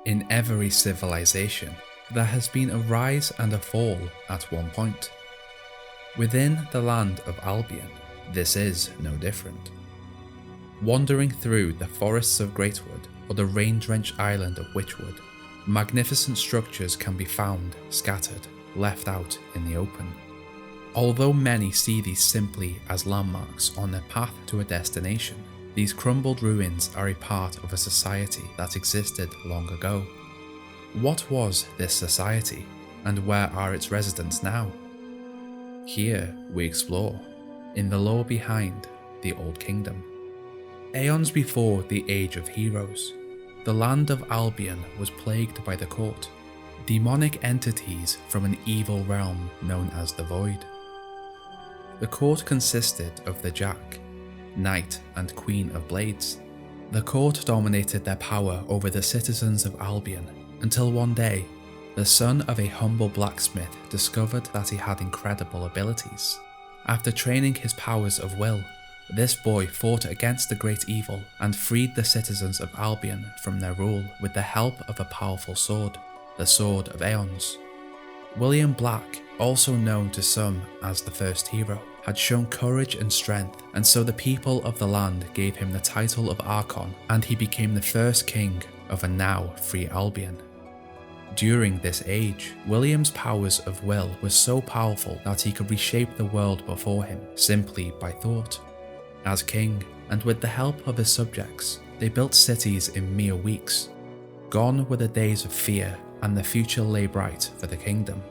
In every civilization, there has been a rise and a fall at one point. Within the land of Albion, this is no different. Wandering through the forests of Greatwood or the rain-drenched island of Witchwood, magnificent structures can be found scattered, left out in the open. Although many see these simply as landmarks on their path to a destination, these crumbled ruins are a part of a society that existed long ago. What was this society, and where are its residents now? Here we explore, in the lore behind the Old Kingdom. Aeons before the Age of Heroes, the land of Albion was plagued by the Court, demonic entities from an evil realm known as the Void. The Court consisted of the Jack, Knight and Queen of Blades. The Court dominated their power over the citizens of Albion until one day, the son of a humble blacksmith discovered that he had incredible abilities. After training his powers of will, this boy fought against the great evil and freed the citizens of Albion from their rule with the help of a powerful sword, the Sword of Aeons. William Black, also known to some as the First Hero, had shown courage and strength, and so the people of the land gave him the title of Archon, and he became the first king of a now free Albion. During this age, William's powers of will were so powerful that he could reshape the world before him simply by thought. As king, and with the help of his subjects, they built cities in mere weeks. Gone were the days of fear, and the future lay bright for the kingdom.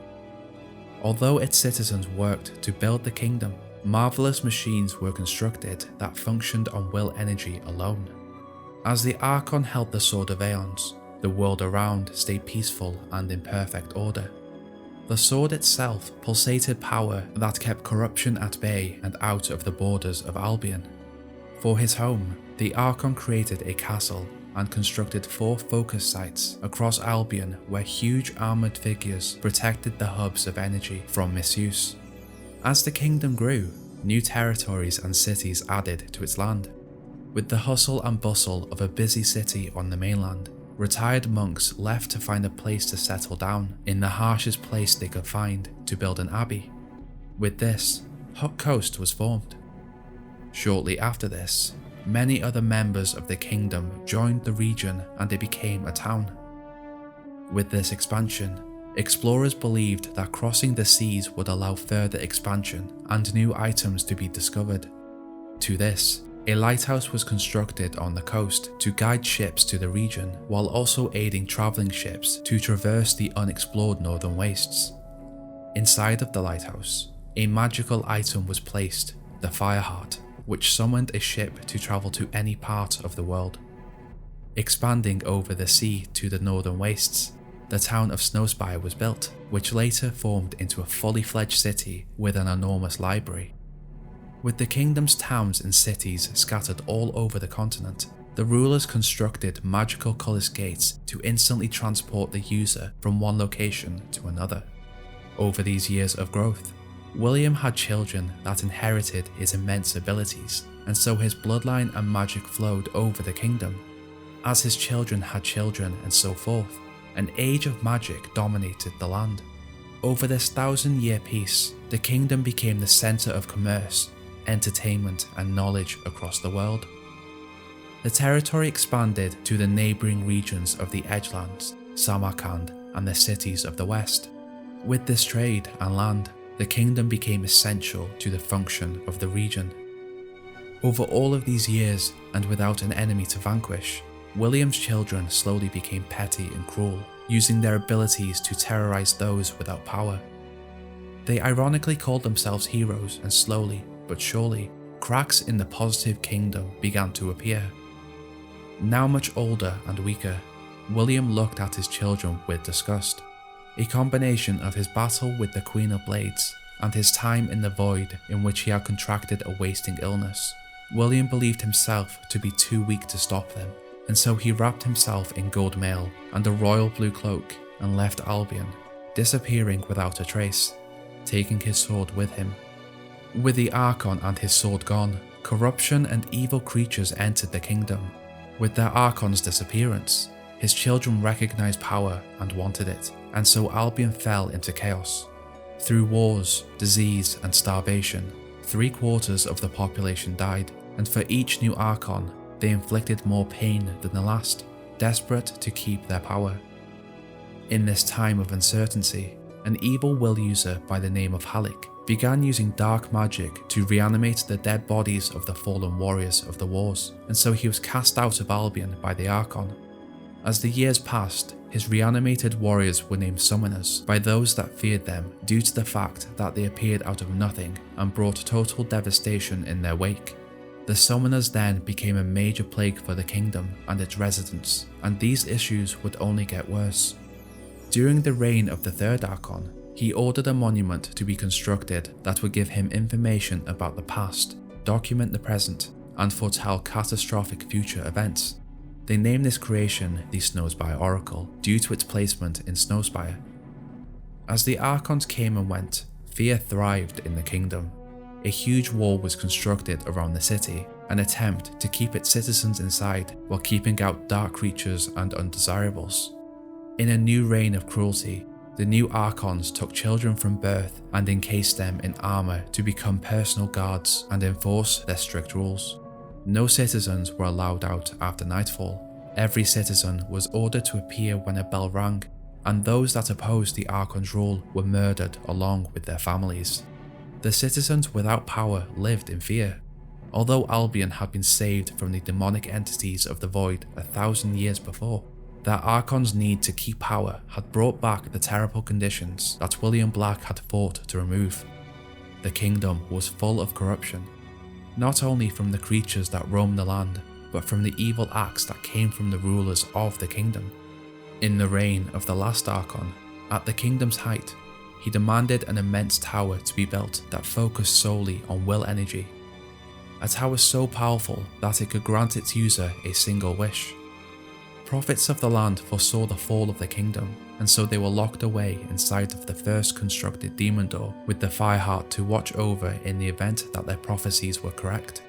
Although its citizens worked to build the kingdom, marvelous machines were constructed that functioned on will energy alone. As the Archon held the Sword of Aeons, the world around stayed peaceful and in perfect order. The sword itself pulsated power that kept corruption at bay and out of the borders of Albion. For his home, the Archon created a castle and constructed 4 focus sites across Albion where huge armoured figures protected the hubs of energy from misuse. As the kingdom grew, new territories and cities added to its land. With the hustle and bustle of a busy city on the mainland, retired monks left to find a place to settle down in the harshest place they could find to build an abbey. With this, Hut Coast was formed. Shortly after this, many other members of the kingdom joined the region and it became a town. With this expansion, explorers believed that crossing the seas would allow further expansion and new items to be discovered. To this, a lighthouse was constructed on the coast to guide ships to the region while also aiding travelling ships to traverse the unexplored northern wastes. Inside of the lighthouse, a magical item was placed, the Fireheart, which summoned a ship to travel to any part of the world. Expanding over the sea to the northern wastes, the town of Snowspire was built, which later formed into a fully fledged city with an enormous library. With the kingdom's towns and cities scattered all over the continent, the rulers constructed magical cullis gates to instantly transport the user from one location to another. Over these years of growth, William had children that inherited his immense abilities, and so his bloodline and magic flowed over the kingdom. As his children had children and so forth, an age of magic dominated the land. Over this 1,000-year peace, the kingdom became the centre of commerce, entertainment and knowledge across the world. The territory expanded to the neighbouring regions of the Edgelands, Samarkand and the cities of the west. With this trade and land, the kingdom became essential to the function of the region. Over all of these years, and without an enemy to vanquish, William's children slowly became petty and cruel, using their abilities to terrorise those without power. They ironically called themselves heroes, and slowly but surely, cracks in the positive kingdom began to appear. Now much older and weaker, William looked at his children with disgust. A combination of his battle with the Queen of Blades and his time in the Void in which he had contracted a wasting illness, William believed himself to be too weak to stop them, and so he wrapped himself in gold mail and a royal blue cloak and left Albion, disappearing without a trace, taking his sword with him. With the Archon and his sword gone, corruption and evil creatures entered the kingdom. With their Archon's disappearance, his children recognized power and wanted it, and so Albion fell into chaos. Through wars, disease, and starvation, 3/4 of the population died, and for each new Archon, they inflicted more pain than the last, desperate to keep their power. In this time of uncertainty, an evil will user by the name of Halik began using dark magic to reanimate the dead bodies of the fallen warriors of the wars, and so he was cast out of Albion by the Archon. As the years passed, his reanimated warriors were named Summoners by those that feared them due to the fact that they appeared out of nothing and brought total devastation in their wake. The Summoners then became a major plague for the kingdom and its residents, and these issues would only get worse. During the reign of the third Archon, he ordered a monument to be constructed that would give him information about the past, document the present, and foretell catastrophic future events. They named this creation the Snowspire Oracle due to its placement in Snowspire. As the Archons came and went, fear thrived in the kingdom. A huge wall was constructed around the city, an attempt to keep its citizens inside while keeping out dark creatures and undesirables. In a new reign of cruelty, the new Archons took children from birth and encased them in armor to become personal guards and enforce their strict rules. No citizens were allowed out after nightfall. Every citizen was ordered to appear when a bell rang, and those that opposed the Archon's rule were murdered along with their families. The citizens without power lived in fear. Although Albion had been saved from the demonic entities of the Void 1,000 years before, their Archon's need to keep power had brought back the terrible conditions that William Black had fought to remove. The kingdom was full of corruption, not only from the creatures that roamed the land, but from the evil acts that came from the rulers of the kingdom. In the reign of the last Archon, at the kingdom's height, he demanded an immense tower to be built that focused solely on will energy. A tower so powerful that it could grant its user a single wish. Prophets of the land foresaw the fall of the kingdom, and so they were locked away inside of the first constructed demon door with the Fireheart to watch over in the event that their prophecies were correct.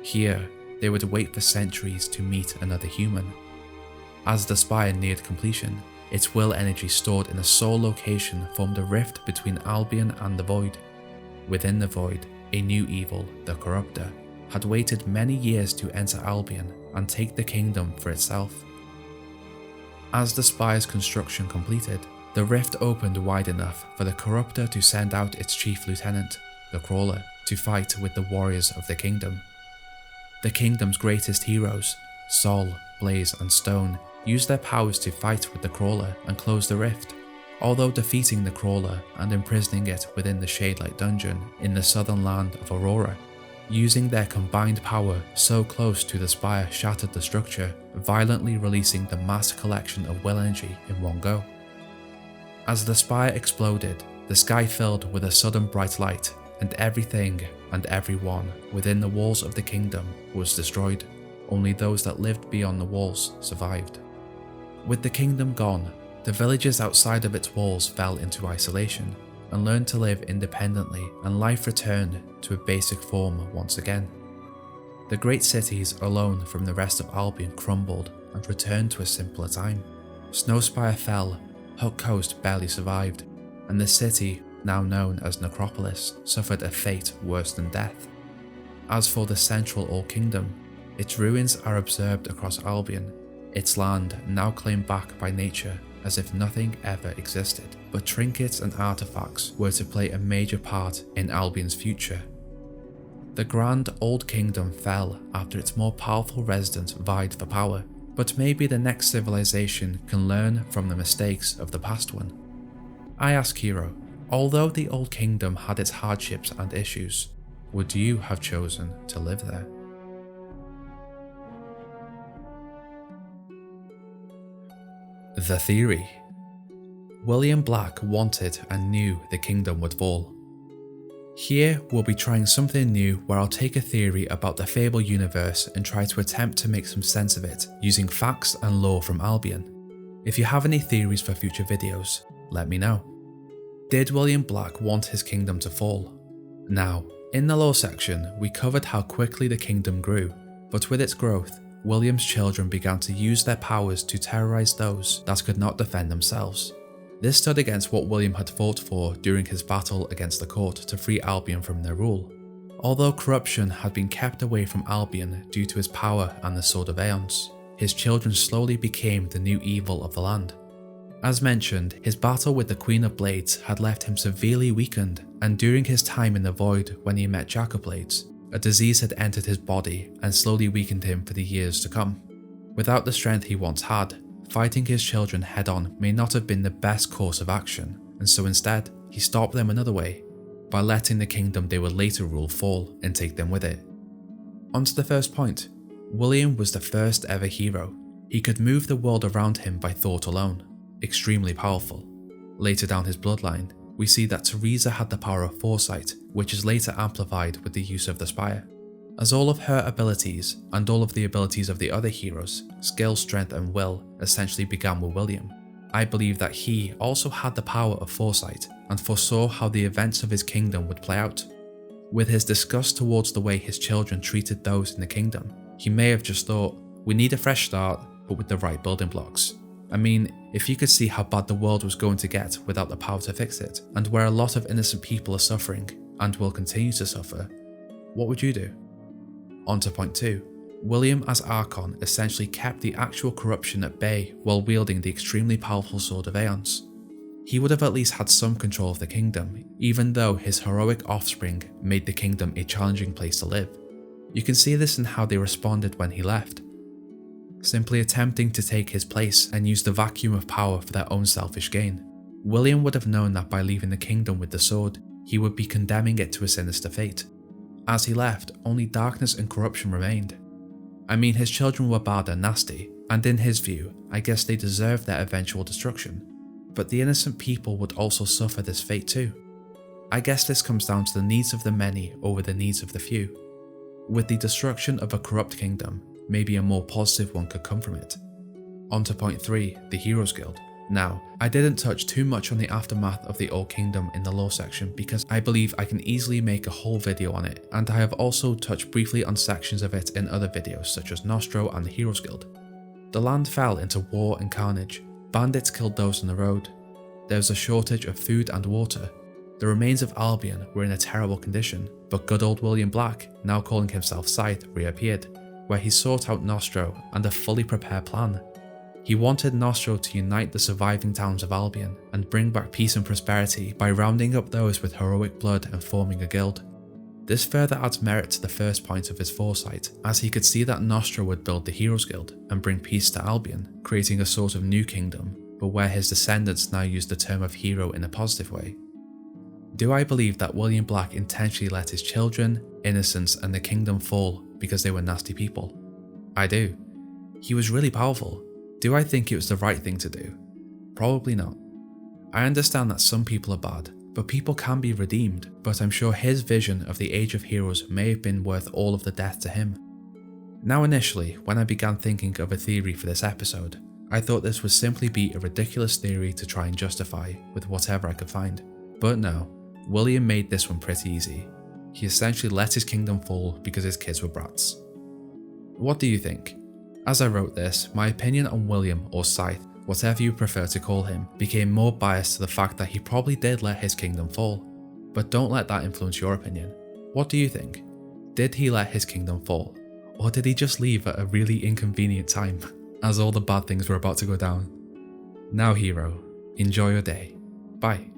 Here, they would wait for centuries to meet another human. As the spire neared completion, its will energy stored in a sole location formed a rift between Albion and the Void. Within the Void, a new evil, the Corruptor, had waited many years to enter Albion and take the kingdom for itself. As the spire's construction completed, the rift opened wide enough for the Corruptor to send out its chief lieutenant, the Crawler, to fight with the warriors of the kingdom. The kingdom's greatest heroes, Sol, Blaze, and Stone, used their powers to fight with the Crawler and close the rift, although defeating the Crawler and imprisoning it within the Shadelight dungeon in the southern land of Aurora. Using their combined power so close to the spire shattered the structure, violently releasing the mass collection of will energy in one go. As the spire exploded, the sky filled with a sudden bright light, and everything and everyone within the walls of the kingdom was destroyed. Only those that lived beyond the walls survived. With the kingdom gone, the villages outside of its walls fell into isolation and learned to live independently, and life returned to a basic form once again. The great cities alone from the rest of Albion crumbled and returned to a simpler time. Snowspire fell, Hook Coast barely survived, and the city, now known as Necropolis, suffered a fate worse than death. As for the central All Kingdom, its ruins are observed across Albion, its land now claimed back by nature as if nothing ever existed, but trinkets and artifacts were to play a major part in Albion's future. The grand Old Kingdom fell after its more powerful residents vied for power, but maybe the next civilization can learn from the mistakes of the past one. I ask Hero, although the Old Kingdom had its hardships and issues, would you have chosen to live there? The theory. William Black wanted and knew the kingdom would fall. Here we'll be trying something new where I'll take a theory about the Fable universe and try to attempt to make some sense of it using facts and lore from Albion. If you have any theories for future videos, let me know. Did William Black want his kingdom to fall? Now, in the lore section we covered how quickly the kingdom grew, but with its growth, William's children began to use their powers to terrorize those that could not defend themselves. This stood against what William had fought for during his battle against the court to free Albion from their rule. Although corruption had been kept away from Albion due to his power and the Sword of Aeons, his children slowly became the new evil of the land. As mentioned, his battle with the Queen of Blades had left him severely weakened, and during his time in the Void when he met Jack of Blades, a disease had entered his body and slowly weakened him for the years to come. Without the strength he once had, fighting his children head-on may not have been the best course of action, and so instead, he stopped them another way, by letting the kingdom they would later rule fall and take them with it. On to the first point. William was the first ever hero. He could move the world around him by thought alone. Extremely powerful. Later down his bloodline, we see that Theresa had the power of foresight, which is later amplified with the use of the Spire. As all of her abilities, and all of the abilities of the other heroes, skill, strength and will, essentially began with William, I believe that he also had the power of foresight and foresaw how the events of his kingdom would play out. With his disgust towards the way his children treated those in the kingdom, he may have just thought, we need a fresh start, but with the right building blocks. I mean, if you could see how bad the world was going to get without the power to fix it, and where a lot of innocent people are suffering, and will continue to suffer, what would you do? On to point 2. William as Archon essentially kept the actual corruption at bay while wielding the extremely powerful Sword of Aeons. He would have at least had some control of the kingdom, even though his heroic offspring made the kingdom a challenging place to live. You can see this in how they responded when he left. Simply attempting to take his place and use the vacuum of power for their own selfish gain. William would have known that by leaving the kingdom with the sword, he would be condemning it to a sinister fate. As he left, only darkness and corruption remained. I mean, his children were bad and nasty, and in his view, I guess they deserved their eventual destruction. But the innocent people would also suffer this fate too. I guess this comes down to the needs of the many over the needs of the few. With the destruction of a corrupt kingdom, maybe a more positive one could come from it. On to point 3, the Heroes Guild. Now, I didn't touch too much on the aftermath of the Old Kingdom in the lore section because I believe I can easily make a whole video on it, and I have also touched briefly on sections of it in other videos such as Nostro and the Heroes Guild. The land fell into war and carnage, bandits killed those on the road, there was a shortage of food and water, the remains of Albion were in a terrible condition, but good old William Black, now calling himself Scythe, reappeared, where he sought out Nostro and a fully prepared plan. He wanted Nostro to unite the surviving towns of Albion and bring back peace and prosperity by rounding up those with heroic blood and forming a guild. This further adds merit to the first point of his foresight, as he could see that Nostro would build the Heroes Guild and bring peace to Albion, creating a sort of new kingdom, but where his descendants now use the term of hero in a positive way. Do I believe that William Black intentionally let his children, innocents and the kingdom fall because they were nasty people? I do. He was really powerful. Do I think it was the right thing to do? Probably not. I understand that some people are bad, but people can be redeemed, but I'm sure his vision of the Age of Heroes may have been worth all of the death to him. Now initially, when I began thinking of a theory for this episode, I thought this would simply be a ridiculous theory to try and justify with whatever I could find. But no, William made this one pretty easy. He essentially let his kingdom fall because his kids were brats. What do you think? As I wrote this, my opinion on William or Scythe, whatever you prefer to call him, became more biased to the fact that he probably did let his kingdom fall. But don't let that influence your opinion. What do you think? Did he let his kingdom fall? Or did he just leave at a really inconvenient time, as all the bad things were about to go down? Now hero, enjoy your day. Bye.